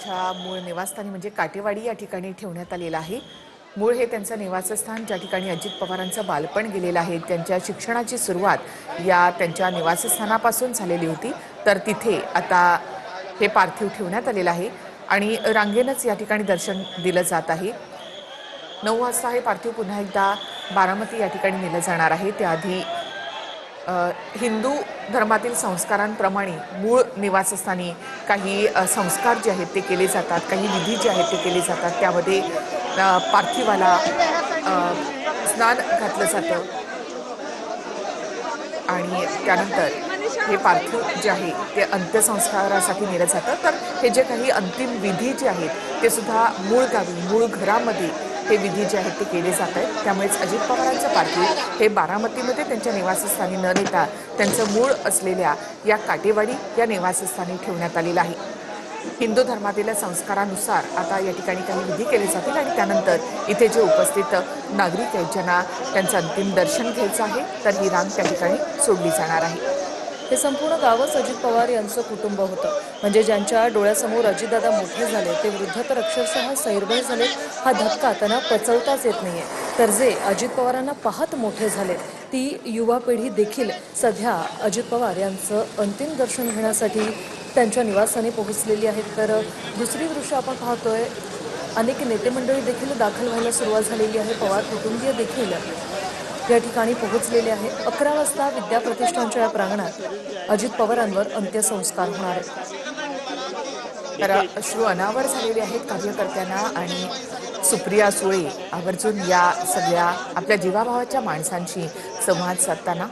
त्यांच्या मूळ निवासस्थानी म्हणजे काटेवाडी या ठिकाणी ठेवण्यात आलेलं आहे। मूळ हे त्यांचं निवासस्थान ज्या ठिकाणी अजित पवारांचं बालपण गेलेलं आहे, त्यांच्या शिक्षणाची सुरुवात या त्यांच्या निवासस्थानापासून झालेली होती। तर तिथे आता हे पार्थिव ठेवण्यात आलेलं आहे आणि रांगेनंच या ठिकाणी दर्शन दिलं जात आहे। 9 वाजता हे पार्थिव पुन्हा एकदा बारामती या ठिकाणी नेलं जाणार आहे। त्याआधी हिंदू धर्मातील संस्कारांप्रमाणे मूळ निवासस्थानी काही संस्कार जे आहेत ते केले जातात, काही विधी जे आहेत ते केले जातात। त्यामध्ये पार्थिवाला स्नान घातलं जातं आणि त्यानंतर हे पार्थिव जे आहे ते अंत्यसंस्कारासाठी नेलं जातं। तर हे जे काही अंतिम विधी जे आहेत ते सुद्धा मूळ गावी, मूळ घरामध्ये हे विधी जे आहेत ते केले जात आहेत। त्यामुळेच अजित पवारांचं पार्थिव हे बारामतीमध्ये त्यांच्या निवासस्थानी न नेता त्यांचं मूळ असलेल्या या काटेवाडी या निवासस्थानी ठेवण्यात आलेलं आहे। हिंदू धर्मातील संस्कारानुसार आता या ठिकाणी काही विधी केले जातील आणि त्यानंतर इथे जे उपस्थित नागरिक आहेत ज्यांना त्यांचं अंतिम दर्शन घ्यायचं आहे तर ही रांग त्या ठिकाणी सोडली जाणार आहे। हे संपूर्ण गावच अजित पवार यांचं कुटुंब होतं। म्हणजे ज्यांच्या डोळ्यासमोर अजितदादा मोठे झाले ते वृद्ध तर अक्षरशः सैरभय झालेत। हा धक्का त्यांना पचवताच येत नाहीये। तर जे अजित पवारांना पाहत मोठे झाले ती युवा पिढी देखील सध्या अजित पवार यांचं अंतिम दर्शन घेण्यासाठी त्यांच्या निवासस्थानी पोहोचलेली आहेत। तर दुसरी दृश्य आपण पाहतोय, अनेक नेते मंडळी देखील दाखल व्हायला सुरुवात झालेली आहे। पवार कुटुंबीय देखील या ठिकाणी पोहोचलेले आहे। 11 वाजता विद्याप्रतिष्ठानच्या या प्रांगणात अजित पवारांवर अंत्यसंस्कार होणार आहेत। तर अश्रू अनावर झालेले आहेत कार्यकर्त्यांना आणि सुप्रिया सुळे आवर्जून या सगळ्या आपल्या जीवाभावाच्या माणसांशी संवाद साधताना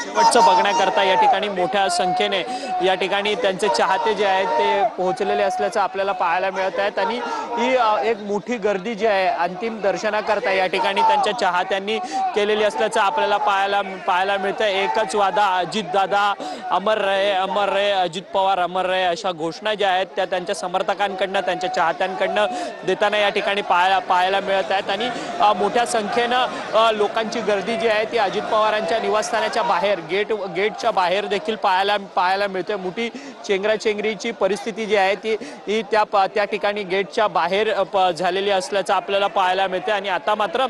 शेवटचं बघण्याकरता या ठिकाणी मोठ्या संख्येने या ठिकाणी त्यांचे चाहते जे आहेत ते पोहोचलेले असल्याचं आपल्याला पाहायला मिळत आहेत आणि ही एक मोठी गर्दी जी आहे अंतिम दर्शनाकरता या ठिकाणी त्यांच्या चाहत्यांनी केलेली असल्याचं आपल्याला पाहायला मिळतं। एकच वादा अजितदादा अमर रहे अजित पवार अमर रहे अशा घोषणा ज्या आहेत त्या त्यांच्या समर्थकांकडनं त्यांच्या चाहत्यांकडनं देताना या ठिकाणी पाहायला मिळत आहेत आणि मोठ्या संख्येनं लोकांची गर्दी जी आहे ती अजित पवारांच्या निवासस्थानाच्या बाहेर गेटच्या बाहेर देखील पाहायला मिळते। मोठी चेंगराचेंगरीची परिस्थिती जी आहे ती त्या ठिकाणी गेटच्या बाहेर झालेली असल्याचं आपल्याला पाहायला मिळते आणि आता मात्र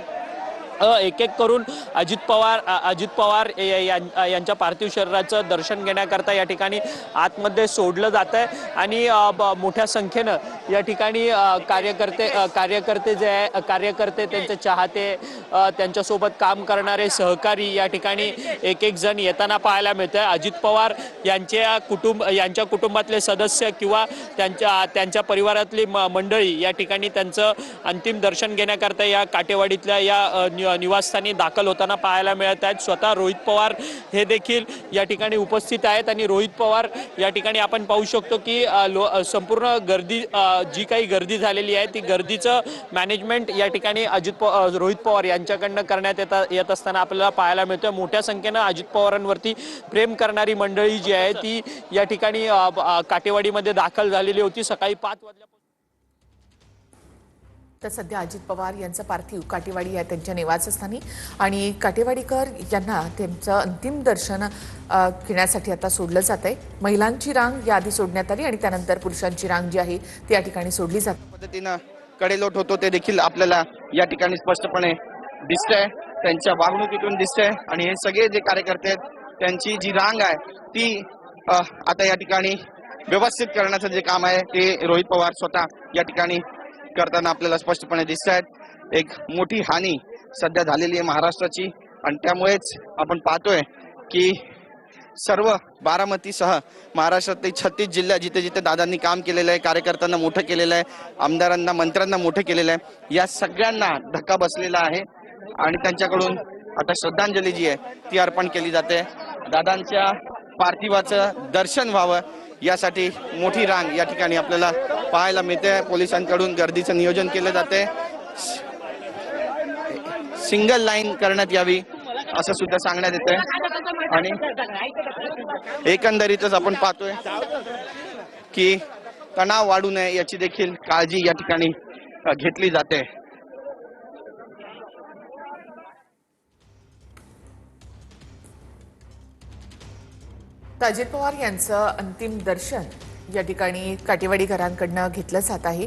एक एक करून अजित पवार यांच्या पार्थिव शरीराचं दर्शन घेण्याकरता या ठिकाणी आतमध्ये सोडलं जात आहे आणि मोठ्या संख्येनं या ठिकाणी कार्यकर्ते जे आहे कार्यकर्ते त्यांचे चाहते त्यांच्यासोबत काम करणारे सहकारी या ठिकाणी एक एक जण येताना पाहायला मिळतं। अजित पवार यांच्या कुटुंबातले सदस्य किंवा त्यांच्या परिवारातली मंडळी या ठिकाणी त्यांचं अंतिम दर्शन घेण्याकरता या काटेवाडीतल्या या निवासस्थानी दाखल होताना पाहायला मिळत आहेत। स्वतः रोहित पवार हे देखील या ठिकाणी उपस्थित आहेत आणि रोहित पवार या ठिकाणी आपण पाहू शकतो की संपूर्ण गर्दी जी काही गर्दी झालेली आहे ती गर्दीचं मॅनेजमेंट या ठिकाणी रोहित पवार यांच्याकडनं करण्यात येत असताना आपल्याला पाहायला मिळतं। मोठ्या संख्येनं अजित पवारांवरती प्रेम करणारी मंडळी जी आहे ती या ठिकाणी काटेवाडीमध्ये दाखल झालेली होती। सकाळी 5 वाजल्यापासून तर सध्या अजित पवार यांचं पार्थिव काटेवाडी या त्यांच्या निवासस्थानी आणि काटेवाडीकर यांना त्यांचं अंतिम दर्शन घेण्यासाठी आता सोडलं जात आहे। महिलांची रांग याआधी सोडण्यात आली आणि त्यानंतर पुरुषांची रांग जी आहे ती या ठिकाणी सोडली जाते। पद्धतीनं कडेलोट होतो ते देखील आपल्याला या ठिकाणी स्पष्टपणे दिसतंय, त्यांच्या वागणुकीतून दिसतंय आणि हे सगळे जे कार्यकर्ते आहेत त्यांची जी रांग आहे ती आता या ठिकाणी व्यवस्थित करण्याचं जे काम आहे ते रोहित पवार स्वतः या ठिकाणी करताना आपल्याला स्पष्टपणे दिसत आहेत। एक मोठी हानी सध्या झालेली आहे महाराष्ट्राची आणि त्यामुळेच आपण पाहतोय की सर्व बारामतीसह महाराष्ट्रातील 36 जिल्ह्यात जिथे जिथे दादांनी काम केलेलं आहे, कार्यकर्त्यांना मोठं केलेलं आहे, आमदारांना मंत्र्यांना मोठं केलेलं आहे, या सगळ्यांना धक्का बसलेला आहे आणि त्यांच्याकडून आता श्रद्धांजली जी आहे ती अर्पण केली जाते। दादांच्या पार्थिवाचं दर्शन व्हावं यासाठी मोठी रांग या ठिकाणी आपल्याला पाहायला मिळते। पोलिसांकडून गर्दीचं नियोजन केलं जाते, सिंगल लाईन करण्यात यावी असं सुद्धा सांगण्यात येतंय आणि एकंदरीतच आपण पाहतोय की तणाव वाढू नये याची देखील काळजी या ठिकाणी घेतली जाते। तर अजित पवार यांचं अंतिम दर्शन या ठिकाणी काटेवाडीकरांकडनं घेतलं जात आहे।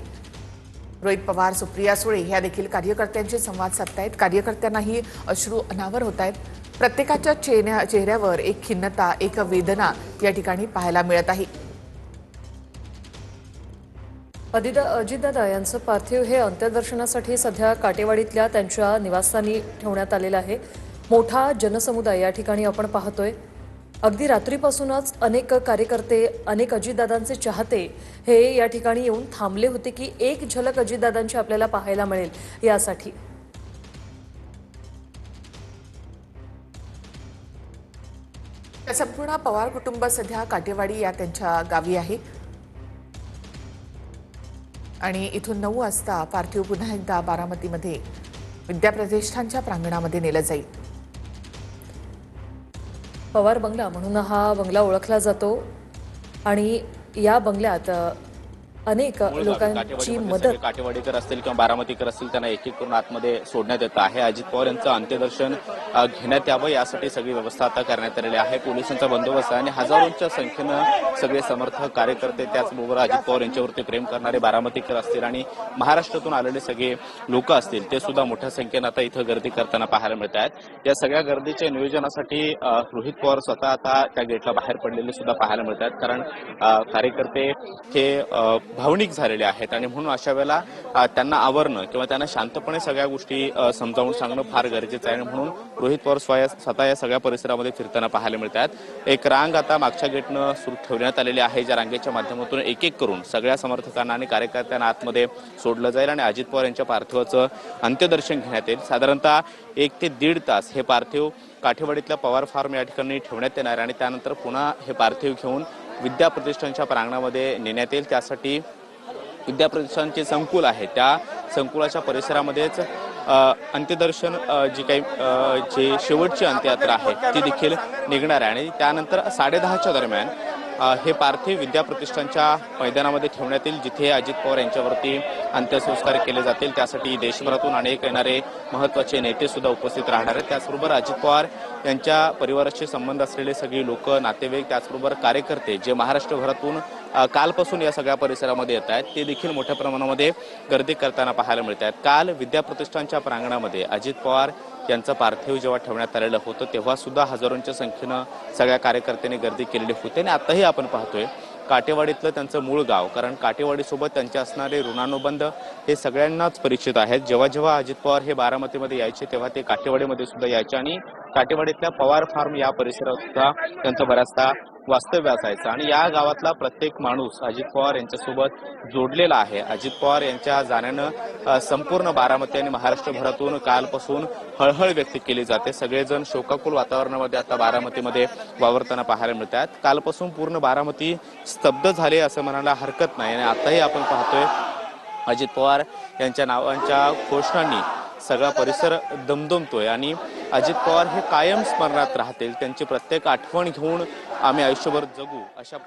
रोहित पवार, सुप्रिया सुळे ह्या देखील कार्यकर्त्यांशी संवाद साधतायत। कार्यकर्त्यांनाही अश्रू अनावर होत आहेत। प्रत्येकाच्या चेहऱ्यावर एक खिन्नता, एक वेदना या ठिकाणी पाहायला मिळत आहे। अजितदादा यांचं पार्थिव हे अंत्यदर्शनासाठी सध्या काटेवाडीतल्या त्यांच्या निवासस्थानी ठेवण्यात आलेलं आहे। मोठा जनसमुदाय या ठिकाणी आपण पाहतोय। अगदी रात्रीपासूनच अनेक कार्यकर्ते, अनेक अजितदादांचे चाहते हे या ठिकाणी येऊन थांबले होते की एक झलक अजितदादांची आपल्याला पाहायला मिळेल यासाठी। संपूर्ण पवार कुटुंब सध्या काटेवाडी या त्यांच्या गावी आहे आणि इथून 9 वाजता पार्थिव पुन्हा एकदा बारामतीमध्ये विद्याप्रतिष्ठानच्या प्रांगणामध्ये नेलं जाईल। पवार बंगला म्हणून हा बंगला ओळखला जातो आणि या बंगल्यात अनेक लोकांची मदत, काटेवाडीकर असतील किंवा बारामतीकर असतील त्यांना एक एक करून आतमध्ये सोडण्यात येत आहे। अजित पवार यांचं अंत्यदर्शन घेण्यात यावं यासाठी सगळी व्यवस्था आता करण्यात आलेली आहे। पोलिसांचा बंदोबस्त आहे आणि हजारोंच्या संख्येनं सगळे समर्थक, कार्यकर्ते, त्याचबरोबर अजित पवार यांच्यावरती प्रेम करणारे बारामतीकर असतील आणि महाराष्ट्रातून आलेले सगळे लोक असतील ते सुद्धा मोठ्या संख्येनं आता इथं गर्दी करताना पाहायला मिळत आहेत। या सगळ्या गर्दीच्या नियोजनासाठी रोहित पवार स्वतः आता त्या गेटला बाहेर पडलेले सुद्धा पाहायला मिळत आहेत, कारण कार्यकर्ते हे भावनिक झालेले आहेत आणि म्हणून अशा वेळेला त्यांना आवरणं किंवा त्यांना शांतपणे सगळ्या गोष्टी समजावून सांगणं फार गरजेचं आहे। म्हणून रोहित पवार स्वतः या सगळ्या परिसरामध्ये फिरताना पाहायला मिळतात। एक रांग आता मागच्या गेटनं सुरू ठेवण्यात आलेली आहे, ज्या रांगेच्या माध्यमातून एक एक करून सगळ्या समर्थकांना आणि कार्यकर्त्यांना आतमध्ये सोडलं जाईल आणि अजित पवार यांच्या पार्थिवाचं अंत्यदर्शन घेण्यात येईल। साधारणतः 1 ते 1.5 तास हे पार्थिव काठेवाडीतल्या पवार फार्म या ठिकाणी ठेवण्यात येणार आणि त्यानंतर पुन्हा हे पार्थिव घेऊन विद्याप्रतिष्ठानच्या प्रांगणामध्ये नेण्यात येईल। त्यासाठी विद्याप्रतिष्ठानचे संकुल आहे त्या संकुलाच्या परिसरामध्येच अंत्यदर्शन जी काही जे शेवटची अंत्ययात्रा आहे ती देखील निघणार आहे आणि त्यानंतर 10:30च्या दरम्यान हे पार्थिव विद्याप्रतिष्ठानच्या मैदानामध्ये ठेवण्यात येईल, जिथे अजित पवार यांच्यावरती अंत्यसंस्कार केले जातील। त्यासाठी देशभरातून अनेक येणारे महत्त्वाचे नेते सुद्धा उपस्थित राहणार आहेत। त्याचबरोबर अजित पवार यांच्या परिवाराशी संबंध असलेले सगळे लोक, नातेवाईक, त्याचबरोबर कार्यकर्ते जे महाराष्ट्रभरातून कालपासून या सगळ्या परिसरामध्ये येत आहेत ते देखील मोठ्या प्रमाणामध्ये गर्दी करताना पाहायला मिळत आहेत। काल विद्याप्रतिष्ठानच्या प्रांगणामध्ये अजित पवार यांचं पार्थिव जेव्हा ठेवण्यात आलेलं होतं तेव्हा सुद्धा हजारोंच्या संख्येनं सगळ्या कार्यकर्त्यांनी गर्दी केलेली होती आणि आताही आपण पाहतोय काटेवाडीतलं त्यांचं मूळ गाव, कारण काटेवाडीसोबत त्यांचे असणारे ऋणानुबंध हे सगळ्यांनाच परिचित आहेत। जेव्हा जेव्हा अजित पवार हे बारामतीमध्ये यायचे तेव्हा ते काटेवाडीमध्ये सुद्धा यायचे आणि काटेवाडीतल्या पवार फार्म या परिसरात सुद्धा त्यांचं बऱ्याचदा वास्तव्य असायचं आणि या गावातला प्रत्येक माणूस अजित पवार यांच्यासोबत जोडलेला आहे। अजित पवार यांच्या जाण्यानं संपूर्ण बारामती आणि महाराष्ट्रभरातून कालपासून हळहळ व्यक्त केली जाते। सगळेजण शोकाकुल वातावरणामध्ये आता बारामतीमध्ये वावरताना पाहायला मिळतात। कालपासून पूर्ण बारामती स्तब्ध झाले असं म्हणायला हरकत नाही आणि आताही आपण पाहतोय अजित पवार यांच्या नावांच्या घोषणांनी सगळा परिसर दमदमतोय आणि अजित पवार हे कायम स्मरणात राहतील। त्यांची प्रत्येक आठवण घेऊन आम्ही आयुष्यभर जगू अशा